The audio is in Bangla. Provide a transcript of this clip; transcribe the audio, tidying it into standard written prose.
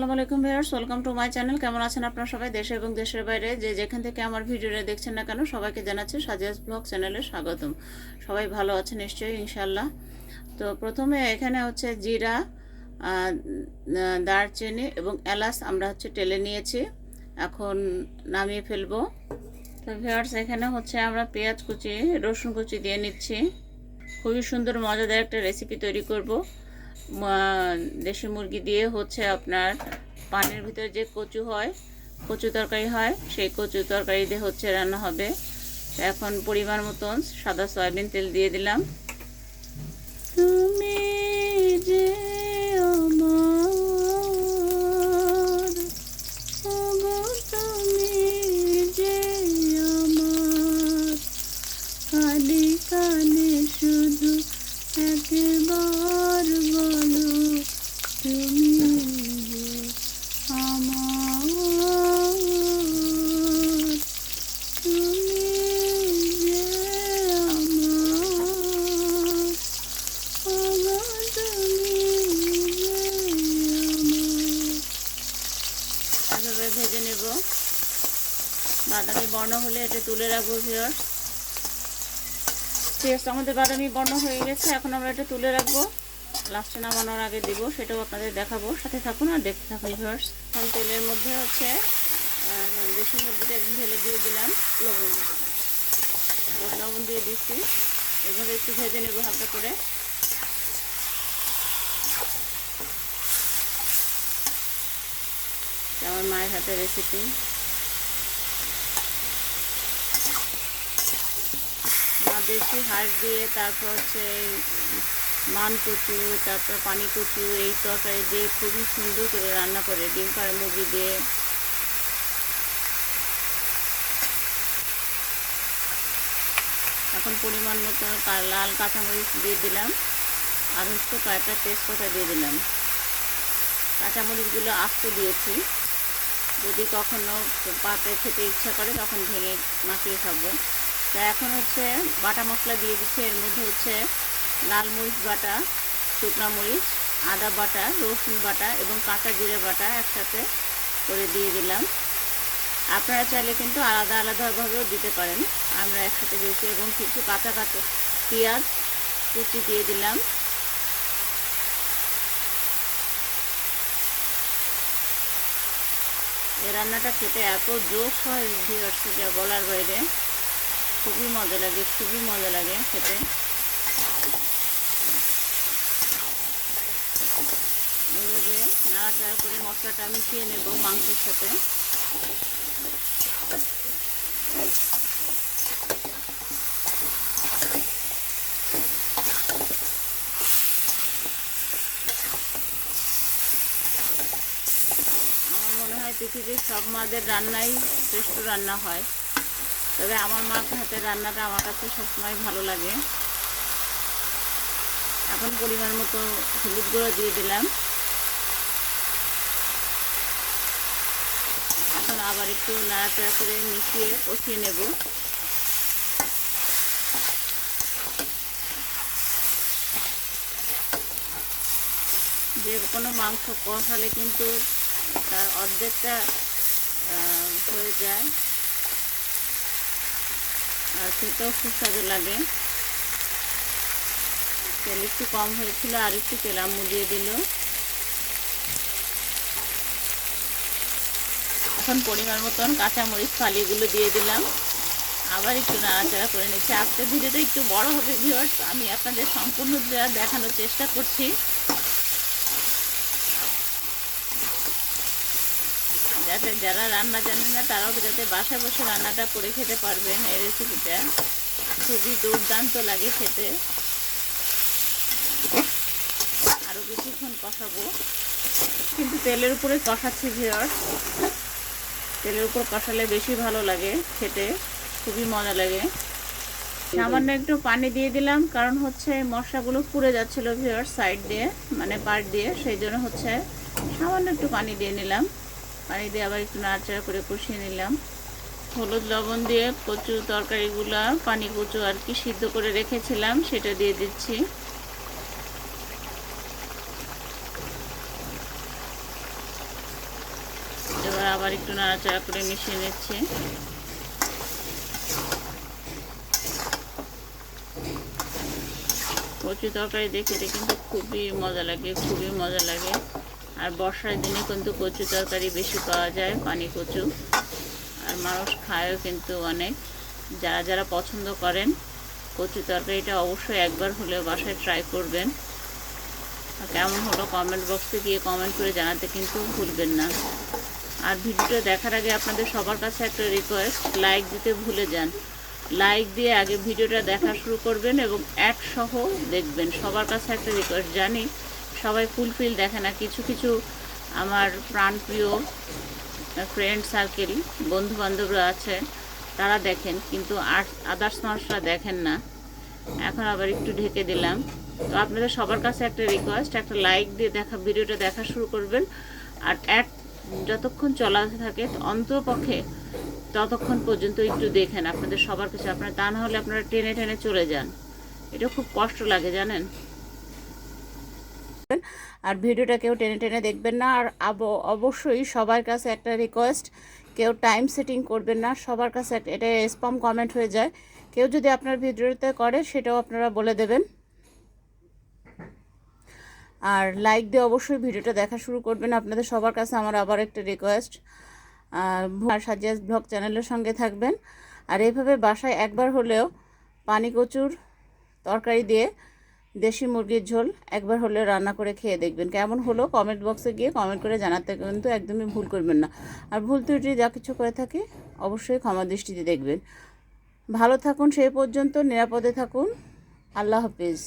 আসসালামু আলাইকুম viewers, welcome to my channel. কেমন আছেন আপনারা সবাই? দেশে এবং দেশের বাইরে যে যেখান থেকে আমার ভিডিওটা দেখছেন না কেন, সবাইকে জানাচ্ছি সাজিয়াস ব্লগ চ্যানেলে স্বাগতম। সবাই ভালো আছে নিশ্চয়ই, ইনশাল্লাহ। তো প্রথমে এখানে হচ্ছে জিরা, দারচিনি এবং এলাচ আমরা টেলে নিয়েছি। এখন নামিয়ে ফেলবো। তো ভিউয়ার্স, এখানে আমরা পেঁয়াজ কুচি, রসুন কুচি দিয়ে নিচ্ছি। খুবই সুন্দর মজাদার একটা রেসিপি তৈরি করব। দেশি মুরগি দিয়ে আপনার পানির ভিতরে যে কচু হয়, কচু তরকারি হয়, সেই কচু তরকারি দিয়ে রান্না হবে। এখন পরিমাণ মতন সাদা সয়াবিন তেল দিয়ে দিলাম। তুমি যে আমার, তুমি যে আমার, কানে কানে শুধু একবার বলো, তুমি যে আমার, তুমি যে আমার, তুমি যে আমার। এভাবে ভেজে নেব। বাদামি বর্ণ হলে এটা তুলে রাখবো ভিউয়ার্স। পেঁয়াজ আমাদের বাদামি বর্ণ হয়ে গেছে, এখন আমরা এটা তুলে রাখবো। লাস্টে নামানোর আগে দিব, সেটাও আপনাদের দেখাবো। সাথে থাকুন আর দেখতে থাকুন ভিউয়ার্স। এখন তেলের মধ্যে দেশি মুরগিটা ঢেলে দিয়ে দিলাম। লবণ দিয়ে দিচ্ছি। এভাবে একটু ভেজে নেব হালকা করে। আমার মায়ের হাতে রেসিপি। দেশি হাঁস দিয়ে, তারপর মান কচু, তারপর পানি কচু, এই তরকারি দিয়ে খুবই সুন্দর করে রান্না করে, ডিম পাড়া মুরগি দিয়ে। এখন পরিমাণ মতো লাল কাঁচামরিচ দিয়ে দিলাম, আর কয়েকটা তেজপাতা দিয়ে দিলাম। কাঁচামরিচগুলো আস্ত দিয়েছি, যদি কখনো পাতে খেতে ইচ্ছা করে তখন ভেঙে মাখিয়ে খাবো। তা এখন বাটা মশলা দিয়ে দিচ্ছি। এর মধ্যে লাল মরিচ বাটা, শুকনো মরিচ, আদা বাটা, রসুন বাটা এবং কাঁচা জিরে বাটা একসাথে করে দিয়ে দিলাম। আপনারা চাইলে কিন্তু আলাদা আলাদাভাবেও দিতে পারেন, আমরা একসাথে দিয়েছি। এবং কিছু কাঁচা কাঁচা পেঁয়াজ কুচি দিয়ে দিলাম। এই রান্নাটা খেতে এত জোশ হয় ভিউয়ার্স, যা বলার বাইরে। খুবই মজা লাগে, খুবই মজা লাগে খেতে। এইভাবে নাড়াচাড়া করে মশলাটা মিশিয়ে নেব মাংসের সাথে। আমার মনে হয় পৃথিবীর সব মাদের রান্নাই শ্রেষ্ঠ রান্না হয়, তবে আমার মার হাতের রান্নাটা আমার কাছে সবসময় ভালো লাগে। এখন পরিমাণ মতো হলুদ গুঁড়ো দিয়ে দিলাম। এখন আবার একটু নাড়াচাড়া করে মিশিয়ে কষিয়ে নেব। যে কোনো মাংস কষালে কিন্তু তার অর্ধেকটা হয়ে যায়, আর খেতেও সুস্বাদু লাগে। তেল একটু কম হয়েছিল, আর একটু তেল আম্মু দিয়ে দিল। এখন পরিমাণ মতন কাঁচামরিচ ফালিগুলো দিয়ে দিলাম। আবার একটু নাড়াচাড়া করে নিচ্ছি। আজকের ভিডিওটা একটু বড় হবে ভিউয়ার্স, আমি আপনাদের সম্পূর্ণ দেখানোর চেষ্টা করছি, যাতে যারা রান্না জানেন না তারাও যাতে বাসায় বসে রান্নাটা করে খেতে পারবেন। এই রেসিপিটা খুবই দুর্দান্ত লাগে খেতে। আরও কিছুক্ষণ কষাবো, কিন্তু তেলের উপরে কষাচ্ছি ভিউয়ার্স। তেলের উপর কষালে বেশি ভালো লাগে খেতে, খুবই মজা লাগে। সামান্য একটু পানি দিয়ে দিলাম, কারণ মশলাগুলো পুড়ে যাচ্ছিল ভিউয়ার্স সাইড দিয়ে, মানে পাট দিয়ে, সেই জন্য সামান্য একটু পানি দিয়ে নিলাম। পানি দিয়ে আবার একটু নাড়াচাড়া করে কষিয়ে নিলাম। হলুদ লবণ দিয়ে কচু তরকারিগুলো, পানি কচু আর কি সিদ্ধ করে রেখেছিলাম, সেটা দিয়ে দিচ্ছি। আবার একটু নাড়াচাড়া করে মিশিয়ে নিচ্ছি। কচু তরকারি দেখতে কিন্তু খুবই মজা লাগে, খুবই মজা লাগে। আর বর্ষার দিনে কিন্তু কচু তরকারি বেশি পাওয়া যায়, পানি কচু, আর মানুষ খায়ও কিন্তু অনেক। যারা যারা পছন্দ করেন কচু তরকারিটা অবশ্যই একবার হলেও বাসায় ট্রাই করবেন। কেমন হলো কমেন্ট বক্সে গিয়ে কমেন্ট করে জানাতে কিন্তু ভুলবেন না। আর ভিডিওটা দেখার আগে আপনাদের সবার কাছে একটা রিকোয়েস্ট, লাইক দিতে ভুলে যান। লাইক দিয়ে আগে ভিডিওটা দেখা শুরু করবেন এবং অ্যাড সহ দেখবেন। সবার কাছে একটা রিকোয়েস্ট, জানি সবাই ফুলফিল দেখে না, কিছু কিছু আমার প্রাণপ্রিয় ফ্রেন্ড সার্কেল বন্ধুবান্ধবরা আছে তারা দেখেন, কিন্তু আদার্স মানুষরা দেখেন না। এখন আবার একটু ঢেকে দিলাম। তো আপনাদের সবার কাছে একটা রিকোয়েস্ট, একটা লাইক দিয়ে ভিডিওটা দেখা শুরু করবেন। আর অ্যাড যতক্ষণ চলাতে থাকে অন্ততপক্ষে ততক্ষণ পর্যন্ত একটু দেখেন আপনাদের সবার কাছে। আপনারা তা না হলে আপনারা টেনে টেনে চলে যান, এটা খুব কষ্ট লাগে জানেন। আর ভিডিওটা কেউ টেনে টেনে দেখবেন না। আর অবশ্যই সবার কাছে একটা রিকোয়েস্ট, কেউ টাইম সেটিং করবেন না। সবার কাছে এটা স্প্যাম কমেন্ট হয়ে যায়, কেউ যদি আপনার ভিডিওতে করে সেটাও আপনারা বলে দেবেন। আর লাইক দিয়ে অবশ্যই ভিডিওটা দেখা শুরু করবেন। আপনাদের সবার কাছে আমার আবার একটা রিকোয়েস্ট, সাজিয়াস ব্লগ চ্যানেলের সঙ্গে থাকবেন। আর এইভাবে বাসায় একবার হলেও পানি কচুর তরকারি দিয়ে দেশি মুরগির ঝোল একবার হলেও রান্না করে খেয়ে দেখবেন। কেমন হলো কমেন্ট বক্সে গিয়ে কমেন্ট করে জানাতে কিন্তু একদমই ভুল করবেন না। আর ভুল ত্রুটি যা কিছু করে থাকি অবশ্যই ক্ষমা দৃষ্টিতে দেখবেন। ভালো থাকুন, সেই পর্যন্ত নিরাপদে থাকুন। আল্লাহ হাফিজ।